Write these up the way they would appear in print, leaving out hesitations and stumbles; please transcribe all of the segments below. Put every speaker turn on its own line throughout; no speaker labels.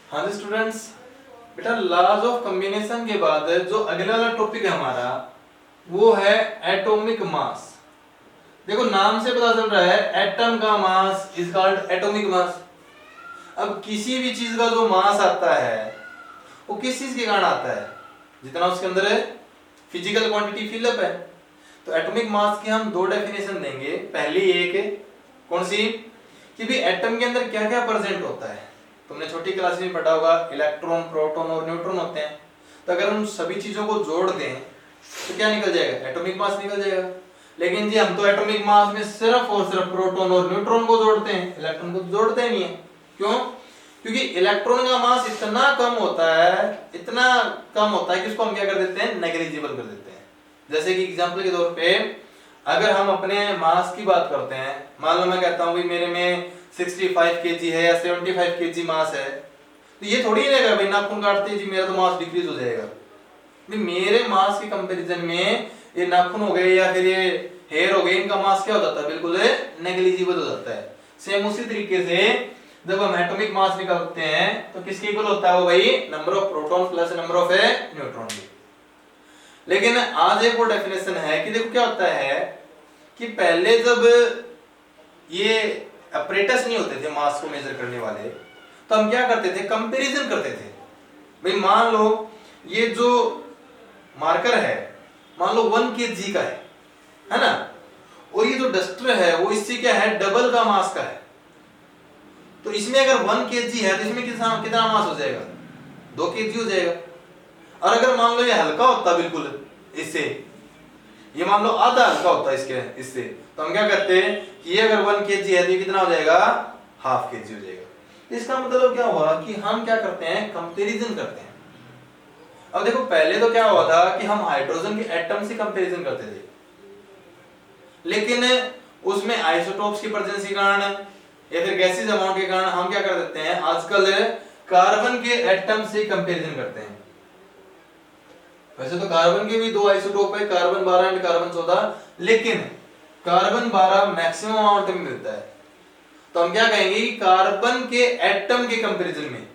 हाँ जी स्टूडेंट्स, बेटा laws of combination के बाद जो अगला वाला टॉपिक है हमारा वो है एटॉमिक मास। देखो नाम से पता चल रहा है एटम का mass is called atomic mass. अब किसी भी चीज का जो मास आता है वो किस चीज के कारण आता है, जितना उसके अंदर फिजिकल क्वांटिटी फिलअप है। तो एटॉमिक मास की हम दो डेफिनेशन देंगे। पहली एक कौन सी कि भी एटम के अंदर क्या क्या प्रेजेंट होता है। तुमने छोटी क्लास में पढ़ा होगा इलेक्ट्रॉन, प्रोटॉन और न्यूट्रॉन होते हैं। तो अगर हम सभी चीजों को जोड़ दें तो क्या निकल जाएगा, एटॉमिक मास निकल जाएगा। लेकिन जी हम तो एटॉमिक मास में सिर्फ और सिर्फ प्रोटॉन और न्यूट्रॉन को जोड़ते हैं, इलेक्ट्रॉन को जोड़ते नहीं है। क्यों? क्योंकि इलेक्ट्रॉन का मास इतना कम होता है, इतना कम होता है कि उसको हम क्या कर देते हैं, नेग्लिजिबल कर देते हैं। जैसे कि एग्जांपल के तौर पे अगर हम अपने मास की बात करते हैं, मान लो मैं कहता हूं भाई मेरे में 65 केजी है या 75 केजी मास है, तो ये थोड़ी रहेगा भाई नाखून काटते ही जी मेरा तो मास डिक्रीज हो जाएगा। भाई मेरे मास के कंपैरिजन में ये नाखून हो गए या फिर ये हेयर हो गए, इनका मास क्या हो जाता है, बिल्कुल नेग्लिजिबल हो जाता है। सेम उसी तरीके से जब हम एटॉमिक मास निकालते हैं तो किसके इक्वल होता है वो भाई, number of proton plus number of neutron की। लेकिन आज एक और डेफिनेशन है कि देखो क्या होता है कि पहले जब ये अपरेटस नहीं होते थे मास को मेजर करने वाले, तो हम क्या करते थे, कंपैरिजन करते थे। भाई मान लो ये जो मार्कर है मान लो 1 kg का है ना, और ये जो डस्टर है वो इससे क्या है, डबल का मास का है। तो इसमें अगर 1 kg है तो इसमें कितना कितना मास हो जाएगा, 2 kg हो जाएगा। और अगर मान लो ये हल्का होता बिल्कुल इससे, ये मान लो आधा हल्का होता है इसके इससे, तो हम क्या करते हैं कि ये अगर 1 kg है तो ये कितना हो जाएगा, हाफ kg हो जाएगा। इसका मतलब क्या हुआ कि हम क्या करते हैं, कंपैरिजन करते हैं। अब देखो पहले तो क्या हुआ था कि हम हाइड्रोजन के एटम से कंपैरिजन करते थे, लेकिन उसमें आइसोटोप्स की प्रेजेंस के कारण या फिर गैसेस अमाउंट के कारण हम क्या कर देते हैं, आजकल कार्बन के एटम से कंपैरिजन करते हैं। वैसे तो कार्बन के भी दो आइसोटोप है, कार्बन 12 एंड कार्बन 14, लेकिन कार्बन 12 मैक्सिमम अमाउंट में मिलता है। तो हम क्या कहेंगे कि कार्बन के एटम के कंपैरिजन में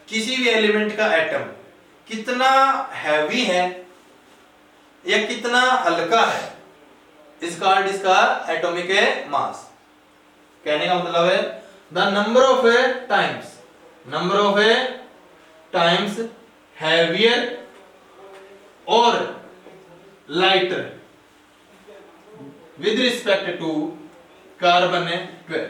किसी भी एलिमेंट का एटम कितना हैवी है या कितना हल्का है, इस कॉल्ड इसका एटॉमिक मास। कहने का मतलब है the number of times heavier और lighter with respect to carbon 12।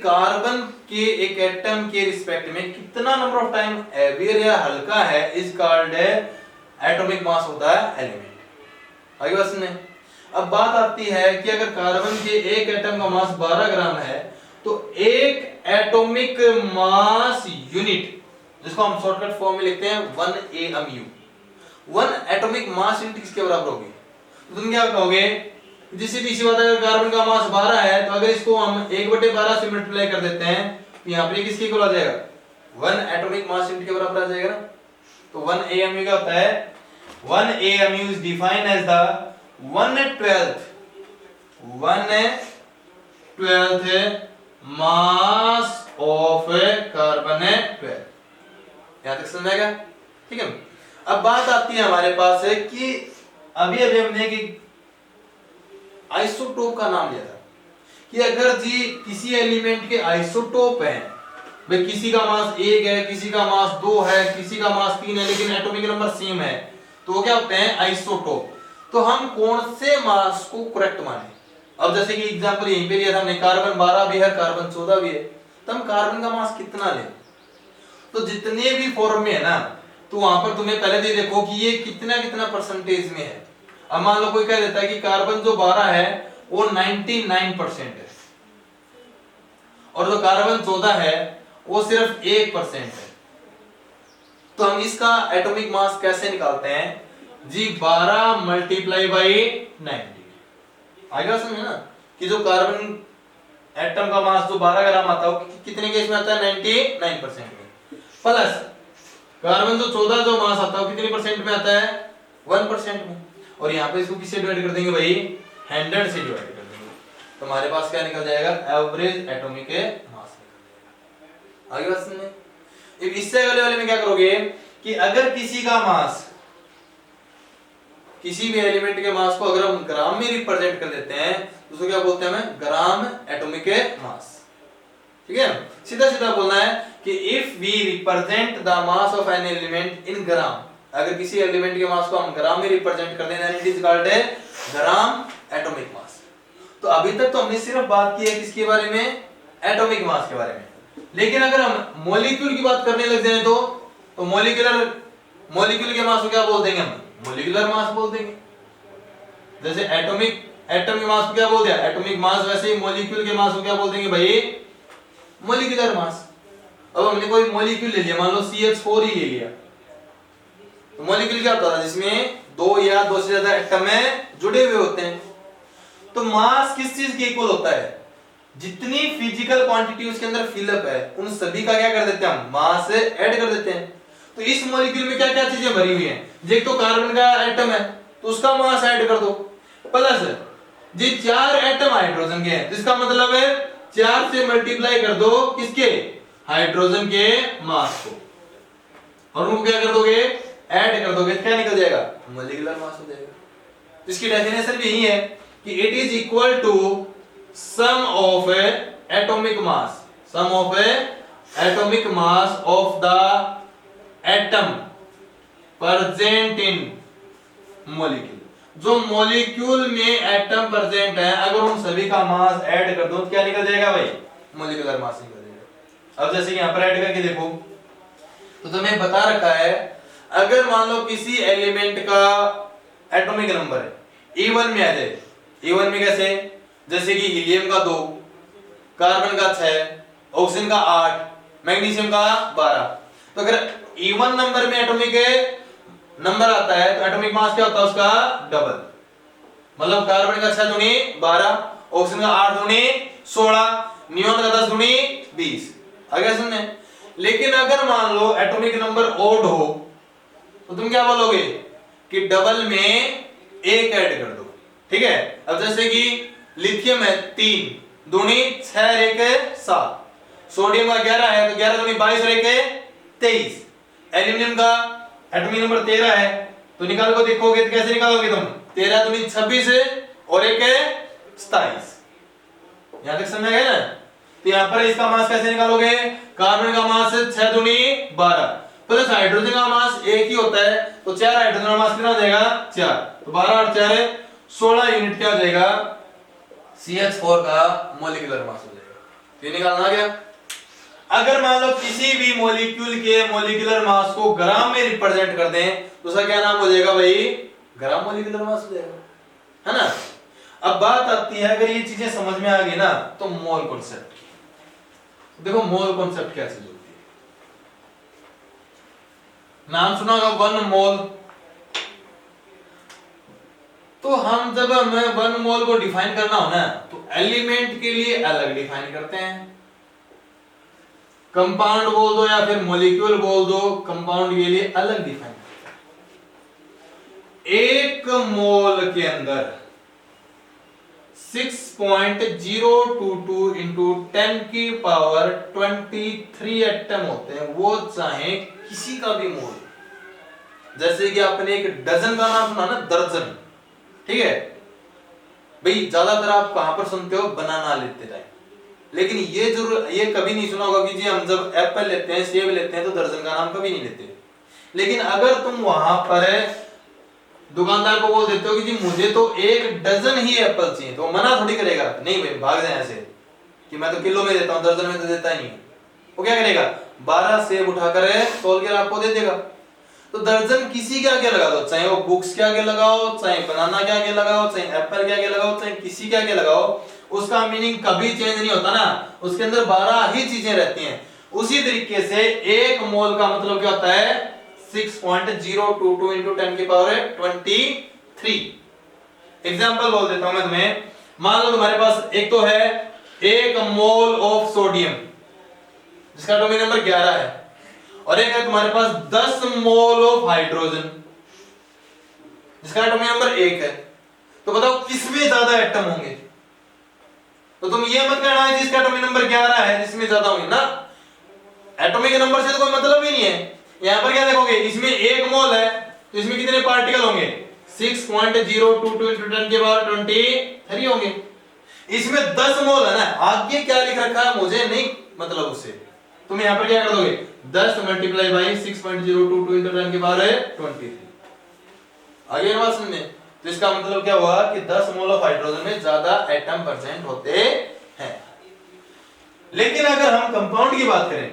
Carbon के एक एटम के रिस्पेक्ट में कितना नंबर ऑफ टाइम हैवियर या हल्का है, इस कॉल्ड एटॉमिक मास होता है एलिमेंट। आगे बात सुनिए। अब बात आती है कि अगर कार्बन के एक एटम का मास 12 ग्राम है तो एक एटॉमिक मास यूनिट, जिसको हम शॉर्टकट फॉर्म में लिखते हैं 1 AMU, 1 एटॉमिक मास यूनिट किसके बराबर होगी। तो तुम क्या कहोगे, जिससे भी इसी बात है, अगर कार्बन का मास 12 है तो अगर इसको हम 1/12 से मल्टीप्लाई कर देते हैं तो यहाँ पर किसके इक्वल आ जाएगा, 1 एटॉमिक मास यूनिट के बराबर आ जाएगा ना। तो 1 AMU क्या होता है, 1 AMU is defined as the 1/12 mass of carbon 12। यहां तक समझ आएगा, ठीक है। अब बात आती है हमारे पास है कि अभी अभी हमने कि आइसोटोप का नाम लिया था कि अगर जी किसी एलिमेंट के आइसोटोप हैं, भाई किसी का मास 1 है, किसी का मास 2 है, किसी का मास 3 है, लेकिन एटॉमिक नंबर सेम है, तो क्या होते हैं आइसोटोप। तो हम कौन से मास को करेक्ट माने। अब जैसे कि एग्जांपल यहीं पे लिया था हमने, कार्बन 12 भी है, कार्बन 14 भी है, तो हम कार्बन का मास कितना लें। तो जितने भी फॉर्म में है ना, तो वहां पर तुम्हें पहले तो देखो कि ये कितना कितना परसेंटेज में है। अब मान लो कोई कह देता है कि कार्बन जो 12 है वो 99% है और जो कार्बन 14 है वो सिर्फ 1% है। तो हम इसका एटॉमिक मास कैसे निकालते हैं जी, 12 मल्टीप्लाई बाई 90। आगे समझे ना कि जो कार्बन एटम का मास जो 12 ग्राम आता है कितने केस में आता है, 99% में, प्लस कार्बन जो 14 जो मास आता है कितने परसेंट में आता है, 1% में। और यहाँ पे इसको किससे डिवाइड कर देंगे भाई, 100 से डिवाइड कर देंगे, तो हमारे पास क्या निकल जाएगा, एवरेज एटॉमिक मास निकल जाएगा। आगे बात सुनिए। इससे अगले वाले में क्या करोगे कि अगर किसी का मास, किसी भी एलिमेंट के मास को अगर हम ग्राम में रिप्रेजेंट कर देते हैं तो उसको क्या बोलते हैं, हमें ग्राम एटॉमिक मास। ठीक है, सीधा सीधा बोलना है कि if we represent the mass of an element in gram, अगर किसी एलिमेंट के मास को हम ग्राम में रिप्रेजेंट कर दें then it is called a gram atomic mass. तो अभी तक तो हमने सिर्फ बात की है किसके बारे में, एटॉमिक मास के बारे में। लेकिन अगर हम मॉलिक्यूल की बात करने लग जाए तो मॉलिक्यूल के मास को क्या बोल देंगे हम, मॉलिक्यूलर मास बोल देंगे। जैसे एटम के मास को क्या बोल दिया, एटॉमिक मास, वैसे ही मॉलिक्यूल के मास को क्या बोल देंगे भाई, मॉलिक्यूलर मास। अब हमने कोई मॉलिक्यूल ले लिया, मान लो CH4 ही ले लिया, तो मॉलिक्यूल क्या होता है, जिसमें दो या दो से ज्यादा एटम जुड़े हुए होते हैं। तो मास किस चीज के इक्वल होता है, जितनी फिजिकल क्वांटिटी उसके अंदर फिलअप है उन सभी का क्या कर देते हैं हम, मास ऐड कर देते हैं। तो इस मॉलिक्यूल में क्या क्या चीजें भरी हुई हैं, एक तो कार्बन का एटम है तो उसका मास ऐड कर दो, प्लस जी 4 एटम हाइड्रोजन के हैं, जिसका मतलब है 4 से मल्टीप्लाई कर दो किसके, हाइड्रोजन के मास को, और उनको क्या कर दोगे, ऐड कर दोगे, क्या निकल जाएगा, मॉलिक्यूलर मास हो जाएगा। इसकी डेफिनेशन भी यही है कि it is equal to sum of atomic mass, sum of atomic mass of the atom present in molecule. जो मॉलिक्यूल में एटम प्रेजेंट है अगर उन सभी का मास ऐड कर दो तो क्या निकल जाएगा भाई, मॉलिक्यूलर मास निकल जाएगा। अब जैसे यहां पर ऐड करके देखो तो तुम्हें बता रखा है, अगर मान लो किसी एलिमेंट का एटॉमिक नंबर है E1 में आ जाए, E1 में कैसे, जैसे कि हीलियम का 2, कार्बन का 6, ऑक्सीजन का 8, मैग्नीशियम का 12। तो अगर E1 नंबर में एटॉमिक नंबर आता है तो एटॉमिक मास क्या होता है उसका डबल, मतलब कार्बन का 6 दूनी 12, ऑक्सीजन का 8 दूनी 16, नियोन का 10 दूनी 20। आगे सुनने, लेकिन अगर मान लो एटॉमिक नंबर ओड हो तो तुम क्या बोलोगे कि डबल में 1 ऐड कर दो। ठीक है, अब जैसे कि लिथियम है 3 दूनी 6 रेके 7, सोडियम का 11 है तो 11 दूनी 22 रेके 23, एल्यूमिनियम का एटॉमिक नंबर 13 है तो निकाल को देखोगे तो कैसे निकालोगे तुम, 13 दूनी 26 और 1 27। यहां तक समझ गए ना। तो यहां पर इसका मास कैसे निकालोगे, कार्बन का मास 6 दूनी 12 प्लस हाइड्रोजन का मास 1 ही होता है तो 4 हाइड्रोजन का मास कितना हो जाएगा 4, तो 12 और 4 16 यूनिट क्या हो जाएगा, CH4 का मॉलिक्यूलर मास हो जाएगा। ये निकालना आ गया। अगर मान लो किसी भी मॉलिक्यूल के मॉलिक्यूलर मास को ग्राम में रिप्रेजेंट कर दें तो उसका क्या नाम हो जाएगा भाई, ग्राम मॉलिक्यूलर मास हो जाएगा, है ना। अब बात आती है, अगर ये चीजें समझ में आ गई ना तो मोल कॉन्सेप्ट। देखो मोल कॉन्सेप्ट क्या चीज होती है, नाम सुना होगा 1 मोल। तो हम जब हमें 1 मोल को डिफाइन करना हो ना तो एलिमेंट के लिए अलग डिफाइन करते हैं, कंपाउंड बोल दो या फिर मॉलिक्यूल बोल दो, कंपाउंड के लिए अलग डिफाइन करते हैं। 1 मोल के अंदर 6.022 इंटू 10 की पावर 23 एटम होते हैं, वो चाहे किसी का भी मोल। जैसे कि आपने एक डजन का नाम सुना ना, दर्जन, ठीक है भाई, ज्यादातर आप कहां पर सुनते हो, बनाना लेते टाइम, लेकिन ये कभी नहीं सुना होगा कि जी हम जब एप्पल लेते हैं, सेब लेते हैं तो दर्जन का नाम कभी नहीं लेते। लेकिन अगर तुम वहां पर दुकानदार को बोल देते हो कि जी मुझे तो 1 डजन ही एप्पल चाहिए, तो मना थोड़ी करेगा, नहीं भाई भाग जाए ऐसे कि मैं तो किलो में देता हूं, दर्जन में तो देता ही नहीं। वो क्या करेगा, 12 सेब उठाकर तोल के आपको दे देगा। तो दर्जन किसी के आगे लगा दो, चाहे वो बुक्स के आगे लगाओ, चाहे बनाना के आगे लगाओ, चाहे एप्पल के आगे लगाओ, चाहे किसी के आगे लगाओ, उसका मीनिंग कभी चेंज नहीं होता ना, उसके अंदर 12 ही चीजें रहती हैं। उसी तरीके से 1 मोल का मतलब क्या होता है, 6.022 इंटू 10 की पावर 23। एग्जाम्पल बोल देता हूं मैं तुम्हें, मान लो तुम्हारे पास एक तो है 1 मोल ऑफ सोडियम जिसका एटॉमिक नंबर 11 है, और एक है तुम्हारे पास 10 मोल ऑफ हाइड्रोजन जिसका एटॉमिक नंबर 1 है। तो बताओ किसमें ज्यादा एटम होंगे, तो तुम ये मत कहना है जिसका एटॉमिक नंबर 11 है जिसमें ज्यादा होंगे ना, एटॉमिक नंबर से तो कोई मतलब ही नहीं है। यहां पर क्या देखोगे, इसमें 1 मोल है तो इसमें कितने पार्टिकल होंगे, 6.022 into 10 की पावर 23 होंगे। इसमें 10 मोल है ना, आगे क्या लिख रखा है मुझे नहीं मतलब उससे, तुम यहां पर क्या कर दोगे, 10 मल्टीप्लाई बाई 6.022 into 10 की पावर 23। आगे बात समझे, तो इसका मतलब क्या हुआ कि 10 मोल ऑफ हाइड्रोजन में ज्यादा एटम प्रेजेंट होते हैं। लेकिन अगर हम कंपाउंड की बात करें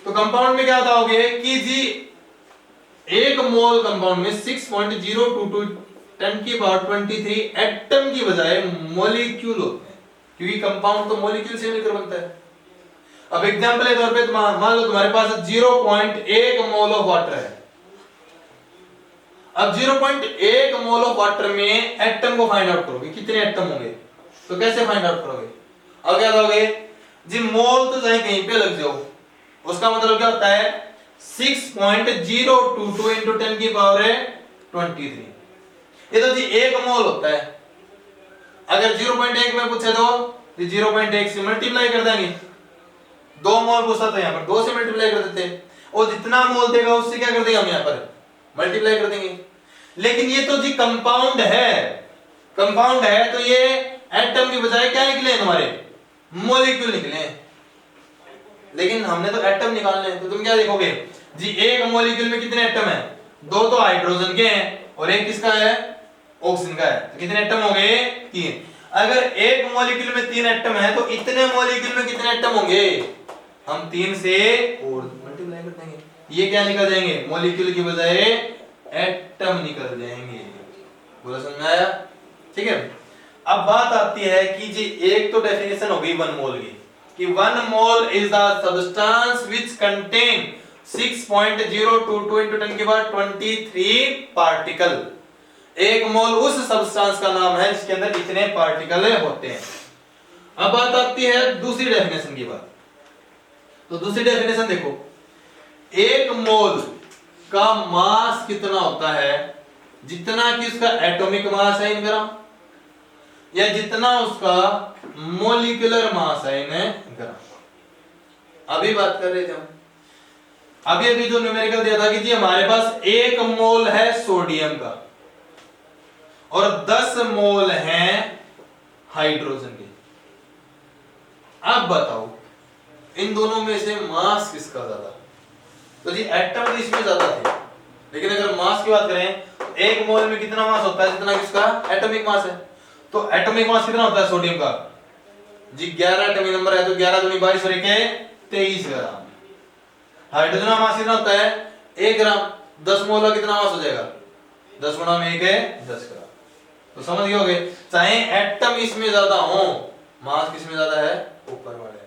तो कंपाउंड में क्या बताओगे कि जी 1 मोल कंपाउंड में 6.022 10 की पावर 23 एटम की बजाय मॉलिक्यूल होते हैं, क्योंकि कंपाउंड तो मॉलिक्यूल से मिलकर बनता है। अब एग्जांपल के तौर पे मान लो तुम्हारे पास 0.1 मोल ऑफ वाटर है। अब 0.1 मोल ऑफ वाटर में एटम को फाइंड आउट करोगे, कितने एटम होंगे, तो कैसे फाइंड आउट करोगे। अब क्या करोगे जी, मोल तो चाहे कहीं पे लग जाओ, उसका मतलब क्या होता है 6.022 into 10 की पावर 23। ये तो जी 1 मोल होता है। अगर 0.1 में पूछे तो 0.1 से मल्टीप्लाई कर देंगे, 2 मोल पूछा तो यहाँ पर 2 से मल्टीप्लाई कर देते, और जितना मोल देगा उससे क्या कर देंगे हम यहाँ पर मल्टीप्लाई कर देंगे। लेकिन ये तो जी कंपाउंड है, कंपाउंड है तो ये एटम की बजाय क्या निकले तुम्हारे, मॉलिक्यूल निकले। लेकिन हमने तो एटम निकालने हैं, तो तुम क्या देखोगे जी, 1 मॉलिक्यूल में कितने एटम हैं, 2 तो हाइड्रोजन के हैं और 1 किसका है, ऑक्सीजन का है, तो कितने एटम हो गए, 3। अगर 1 मॉलिक्यूल में 3 एटम है तो इतने मॉलिक्यूल में कितने एटम होंगे, हम 3 से और मल्टीप्लाई कर देंगे, ये क्या निकल जाएंगे, मॉलिक्यूल की बजाय एटम निकल जाएंगे। पूरा समझ में आया, ठीक है। अब बात आती है कि जी एक तो डेफिनेशन हो गई 1 मोल की, कि 1 mole is the substance which contain 6.022 into 10 की पावर 23 पार्टिकल। 1 मोल उस सब्सटेंस का नाम है जिसके अंदर इतने पार्टिकल होते हैं। अब बात आती है दूसरी डेफिनेशन की बात, तो दूसरी डेफिनेशन देखो, 1 मोल का मास कितना होता है, जितना कि उसका एटॉमिक मास है इन ग्राम, या जितना उसका मोलिकुलर मास है इन ग्राम। अभी बात कर रहे थे हम, अभी जो न्यूमेरिकल दिया था कि जी हमारे पास 1 मोल है सोडियम का और 10 मोल है हाइड्रोजन के। अब बताओ इन दोनों में से मास किसका ज्यादा, तो जी एटम तो इसमें ज्यादा थे, लेकिन अगर मास की बात करें तो 1 मोल में कितना मास होता है, जितना कि उसका एटॉमिक मास है। तो एटॉमिक मास कितना होता है सोडियम का जी, 11 एटॉमिक नंबर है, तो 11 दूनी 22 और 1 23 ग्राम। हाइड्रोजन का मास कितना होता है 1 ग्राम, 10 मोल का कितना मास हो जाएगा, 10 गुना में 1 है 10 ग्राम। तो समझ गए होगे, चाहे एटम इसमें ज्यादा हो, मास किसमें ज्यादा है, ऊपर वाले।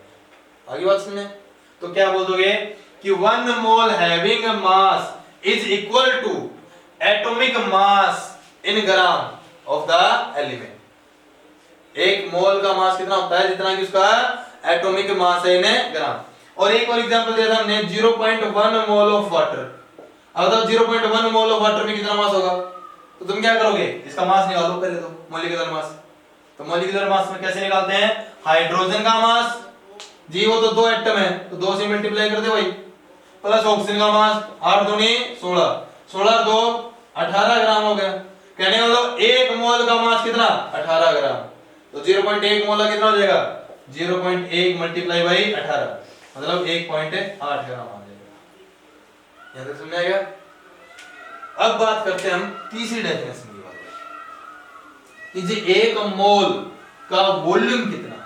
आगे बात सुनने, तो क्या बोल दोगे कि 1 mole having mass is equal to atomic mass in gram of the element. 1 mole का मास कितना होता है, जितना कि उसका एटॉमिक मास है इन ग्राम। और एक और एग्जांपल दिया था हमने 0.1 मोल ऑफ वाटर। अब बताओ 0.1 मोल ऑफ वाटर में कितना मास होगा, तो तुम क्या करोगे, इसका मास निकालो पहले तो, मॉलिक्यूलर मास। तो मॉलिक्यूलर मास में कैसे निकालते हैं, हाइड्रोजन का मास जी, वो तो 2 एटम है तो 2 से मल्टीप्लाई कर दे भाई, प्लस ऑक्सीजन का मास 8 दूनी 16, 16 2 18 ग्राम हो गया। कहने का मतलब 1 मोल का मास कितना, 18 ग्राम। तो 0.1 मोल का कितना हो जाएगा, 0.1 मल्टीप्लाई बाई 18, मतलब 1.8 ग्राम आ जाएगा। यहां तक समझ आएगा। अब बात करते हैं हम तीसरी डेफिनेशन की बात, कि जी 1 मोल का वॉल्यूम कितना।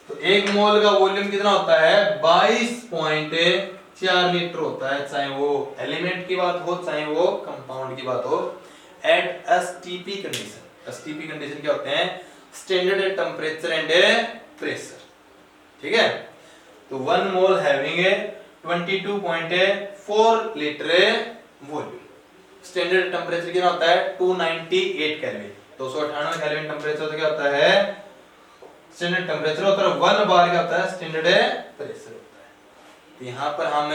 तो 1 मोल का वॉल्यूम कितना होता है, 22.4 लीटर होता है, चाहे वो एलिमेंट की बात हो चाहे वो कंपाउंड की बात हो, at STP condition. STP condition क्या होते हैं, स्टैंडर्ड टेम्परेचर एंड प्रेशर, ठीक है। तो 1 mole having 22.4 litre volume. Standard temperature कितना होता है, 298 केल्विन, 298 केल्विन टेम्परेचर तो क्या होता है स्टैंडर्ड टेम्परेचर होता है। 1 बार क्या होता है, स्टैंडर्ड प्रेशर होता है। तो यहाँ पर हम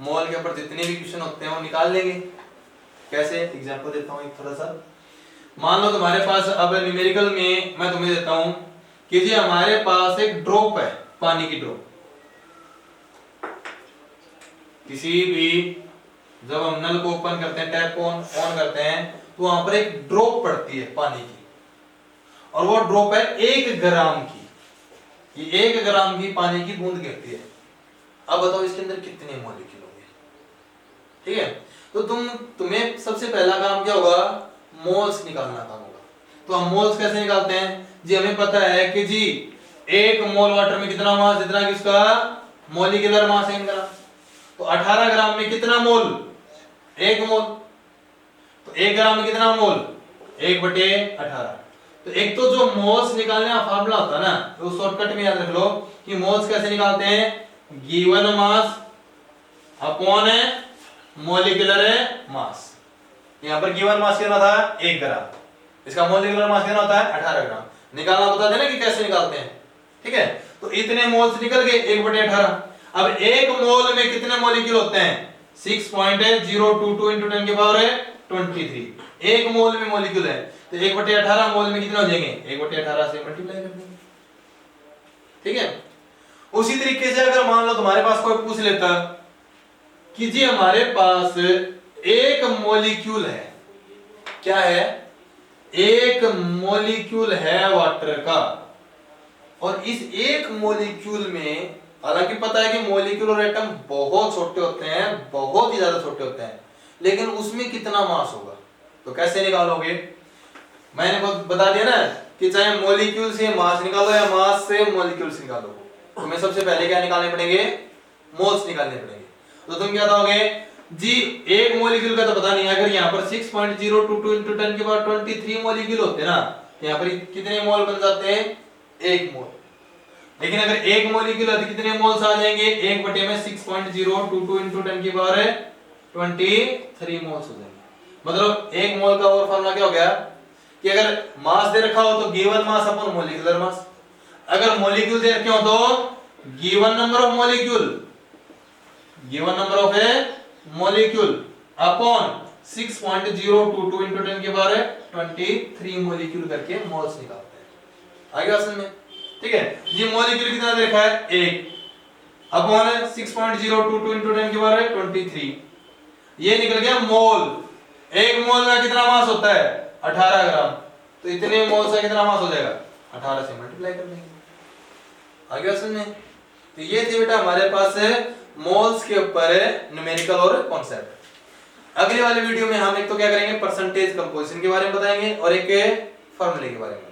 मोल के ऊपर जितने भी क्वेश्चन होते हैं वो निकाल लेंगे। कैसे, एग्जांपल देता हूँ एक थोड़ा सा। मान लो तुम्हारे पास, अब न्यूमेरिकल में मैं तुम्हें देता हूँ कि जी हमारे पास एक ड्रॉप है, पानी की ड्रॉप। किसी भी जब हम नल को ओपन करते हैं, टैप को ऑन करते हैं, तो वहां पर एक ड्रॉप पड़ती है पानी की, और वो ड्रॉप है 1 ग्राम की। ये 1 ग्राम की पानी की बूंद गिरती है। अब बताओ इसके अंदर कितने मॉलिक्यूल होंगे? ठीक है, तो तुम्हें सबसे पहला काम क्या होगा? मोल्स निकालना काम होगा। तो हम मोल्स कैसे निकालते हैं जी? हमें पता है कि जी 1 मोल वाटर में कितना मास, जितना कि उसका मॉलिक्यूलर मास है इन ग्राम। तो 18 ग्राम में कितना मोल? 1 मोल। तो 1 ग्राम में कितना मोल? 1/18। तो एक तो जो मोल्स निकालने का फार्मूला होता है ना, तो शॉर्टकट में याद रख लो कि मोल्स कैसे निकालते हैं? Given mass upon molecular mass. यहां पर गिवन मास कितना था? 1 ग्राम। इसका मॉलिक्यूलर मास कितना होता है? 18 ग्राम। निकालना बता देना कि कैसे निकालते हैं। ठीक है, तो इतने मोल्स निकल गए 1/18। अब 1 मोल में कितने मॉलिक्यूल होते हैं? 6.022 × 10⁻23। 1 मोल में मॉलिक्यूल है, तो 1/18 मोल में कितने हो जाएंगे? 1/18 से मल्टीप्लाई कर देंगे। ठीक है, उसी तरीके से अगर मान लो तुम्हारे पास कोई पूछ लेता कि जी हमारे पास 1 मॉलिक्यूल है, क्या है? 1 मॉलिक्यूल है वाटर का, और इस 1 मॉलिक्यूल में, हालांकि पता है कि मॉलिक्यूल और एटम बहुत छोटे होते हैं, बहुत ही ज्यादा छोटे होते हैं, लेकिन उसमें कितना मास होगा? तो कैसे निकालोगे? मैंने बता दिया ना कि चाहे मॉलिक्यूल से मास निकालो या मास से मॉलिक्यूल्स निकालो, तुम्हें सबसे पहले क्या निकालने पड़ेंगे? मोल्स निकालने पड़ेंगे। तो तुम क्या दोगे जी? 1 मॉलिक्यूल का तो पता नहीं है। अगर यहाँ पर 6.022 × 10⁻23 मॉलिक्यूल होते ना, तो यहाँ पर कितने मोल बन जाते हैं? 1 मोल। लेकिन अगर 1 मॉलिक्यूल है तो कितने मोल्स आ जाएंगे? 1/6.022 × 10⁻23 मोल्स हो जाएंगे। मतलब 1 मोल का और फार्मूला क्या हो गया कि अगर मास दे रखा हो तो given mass upon molecular mass, अगर मॉलिक्यूल दे रखे हो तो given number of molecule, given number of A molecule upon 6.022 × 10⁻23 molecule करके मोल्स निकालते हैं। आगे समझ में? ठीक है जी, मॉलिक्यूल कितना दे रखा है? 1 अपॉन 6.022 × 10⁻23, ये निकल गया मोल। 1 मोल में कितना मास होता है? 18 ग्राम। तो इतने मोल से कितना मास हो जाएगा? 18 से मल्टीप्लाई कर देंगे। आगे समझ में? तो ये थी बेटा हमारे पास मोल्स के ऊपर न्यूमेरिकल और कॉन्सेप्ट। अगली वाली वीडियो में हम एक तो क्या करेंगे? परसेंटेज कंपोजिशन के बारे में बताएंगे, और एक फार्मूले के बारे में।